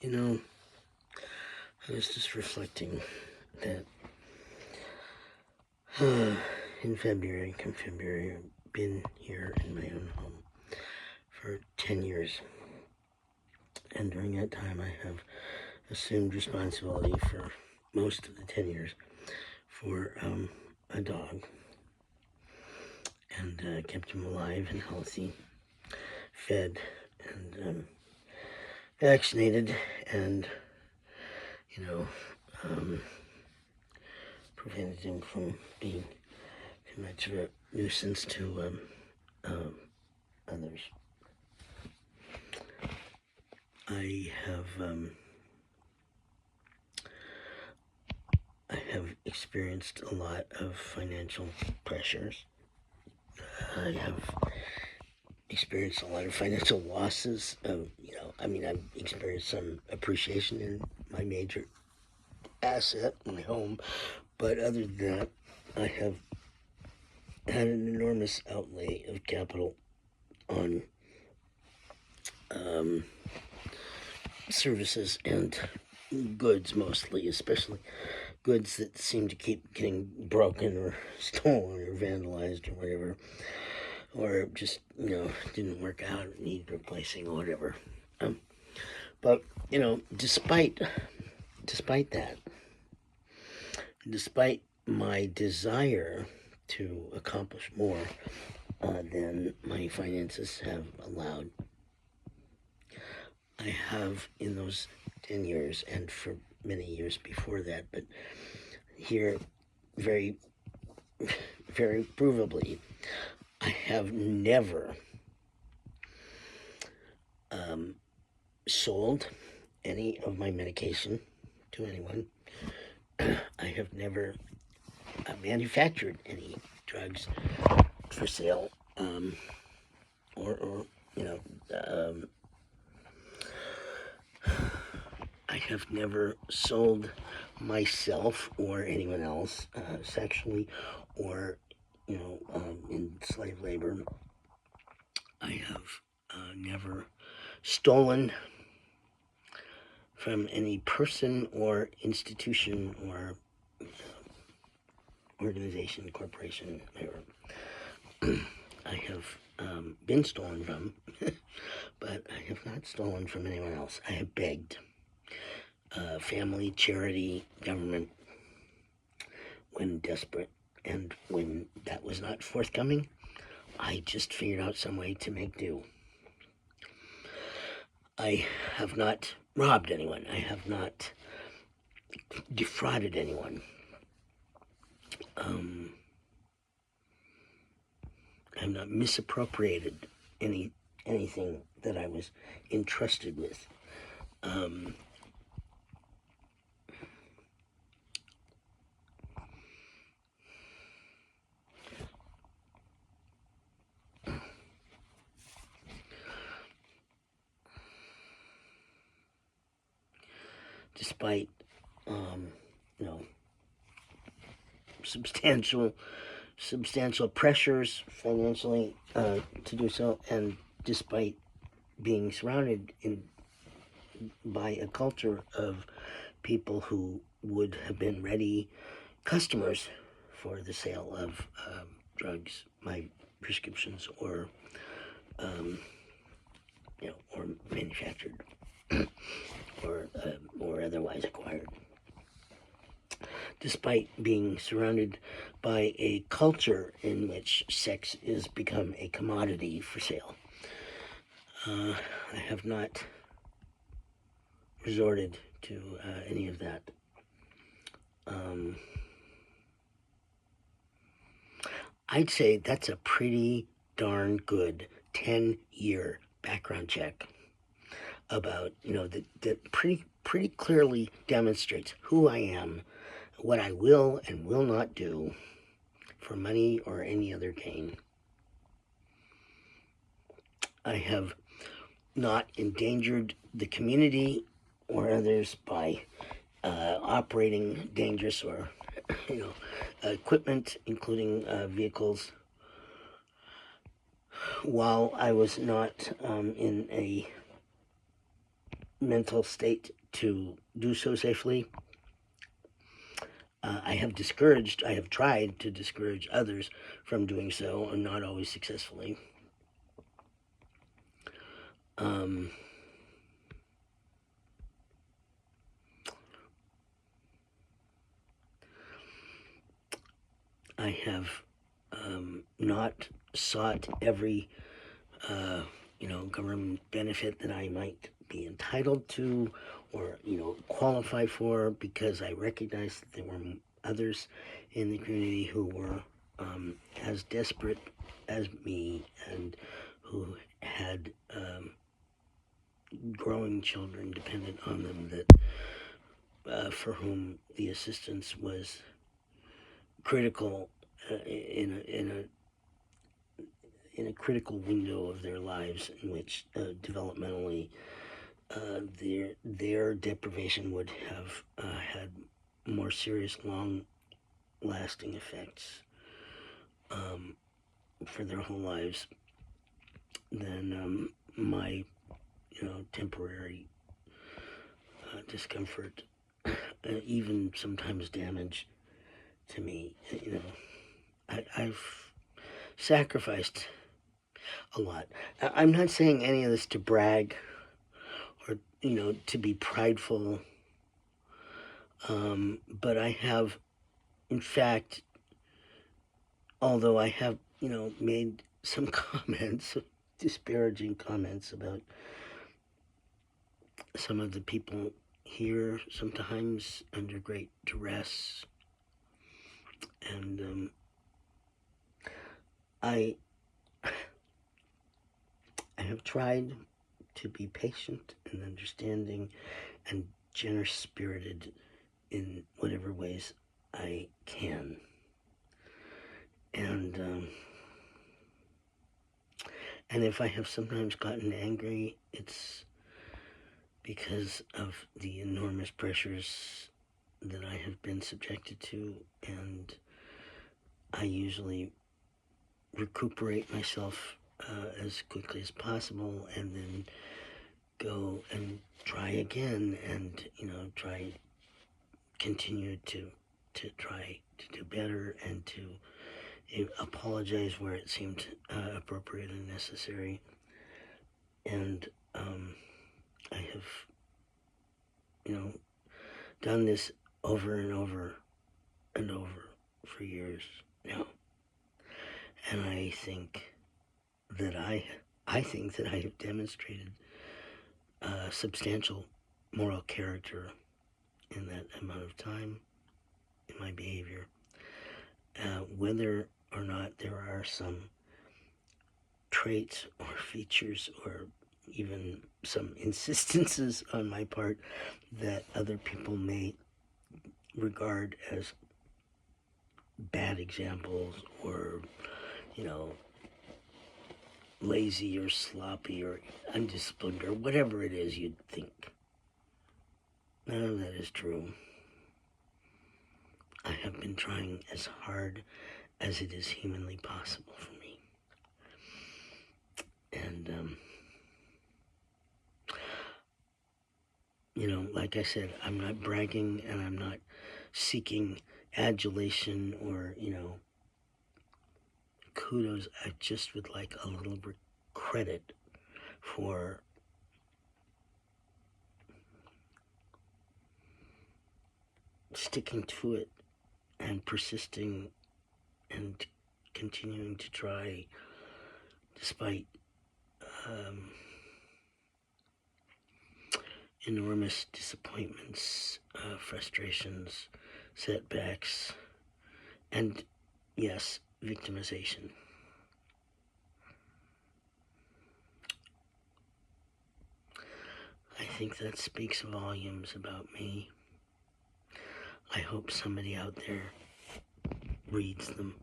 You know, I was just reflecting that in February, I've been here in my own home for 10 years. And during that time, I have assumed responsibility for most of the 10 years for a dog. And kept him alive and healthy, fed and vaccinated, and, you know, prevented him from being too much of a nuisance to others. I have experienced a lot of financial pressures. I have experienced a lot of financial losses. I've experienced some appreciation in my major asset, my home, but other than that, I have had an enormous outlay of capital on services and goods, mostly, especially goods that seem to keep getting broken or stolen or vandalized or whatever, or just, didn't work out, need replacing or whatever. But despite that, despite my desire to accomplish more than my finances have allowed, I have, in those 10 years, and for many years before that, but here, very, very provably, I have never sold any of my medication to anyone. I have never manufactured any drugs for sale, I have never sold myself or anyone else sexually or, in slave labor. I have never stolen from any person or institution or organization, corporation, whatever. I have been stolen from, but I have not stolen from anyone else. I have begged. Family, charity, government, when desperate, and when that was not forthcoming, I just figured out some way to make do. I have not robbed anyone. I have not defrauded anyone. I have not misappropriated anything that I was entrusted with. Despite, substantial pressures financially to do so, and despite being surrounded by a culture of people who would have been ready customers for the sale of drugs, my prescriptions, or or manufactured or otherwise acquired. Despite being surrounded by a culture in which sex is become a commodity for sale, I have not resorted to any of that. I'd say that's a pretty darn good 10-year background check about, that pretty clearly demonstrates who I am, what I will and will not do for money or any other gain. I have not endangered the community or others by operating dangerous or, equipment, including vehicles, while I was not in a mental state to do so safely. I have tried to discourage others from doing so, and not always successfully. I have not sought every government benefit that I might be entitled to or qualify for, because I recognize that there were others in the community who were as desperate as me, and who had growing children dependent on them, that for whom the assistance was critical in a critical window of their lives, in which developmentally their deprivation would have had more serious, long-lasting effects for their whole lives than my temporary discomfort, even sometimes damage to me. I've sacrificed a lot. I'm not saying any of this to brag or to be prideful, but I have, in fact, although I have made some comments, disparaging comments about some of the people here, sometimes under great duress, and I have tried to be patient and understanding and generous-spirited in whatever ways I can. And if I have sometimes gotten angry, it's because of the enormous pressures that I have been subjected to, and I usually recuperate myself as quickly as possible, and then go and try again, and continue to try to do better, and to apologize where it seemed appropriate and necessary. And I have done this over and over and over for years now, and I think that I have demonstrated substantial moral character in that amount of time, in my behavior. Whether or not there are some traits or features or even some insistences on my part that other people may regard as bad examples, or lazy or sloppy or undisciplined, or whatever it is you'd think. None of that is true. I have been trying as hard as it is humanly possible for me. And, like I said, I'm not bragging, and I'm not seeking adulation or, kudos. I just would like a little credit for sticking to it and persisting and continuing to try despite enormous disappointments, frustrations, setbacks, and, yes, victimization. I think that speaks volumes about me. I hope somebody out there reads them.